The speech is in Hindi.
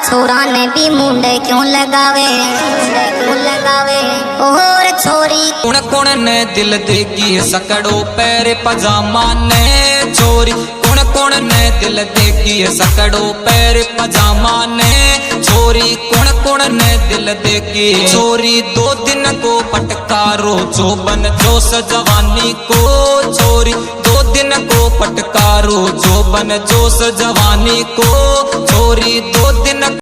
छोरा ने भी मुंडे क्यों लगावे और छोरी कुण कुण ने दिल देगी सकड़ो पैर पजामा ने छोरी कुण कुण ने दिल देगी सकड़ो पैर पजामा ने छोरी कुण कुण ने दिल देगी छोरी 2 दिन को पटकारो जोबन जोश जवानी को छोरी 2 दिन को पटकारो जोबन जोश जवानी को छोरी 2 दिन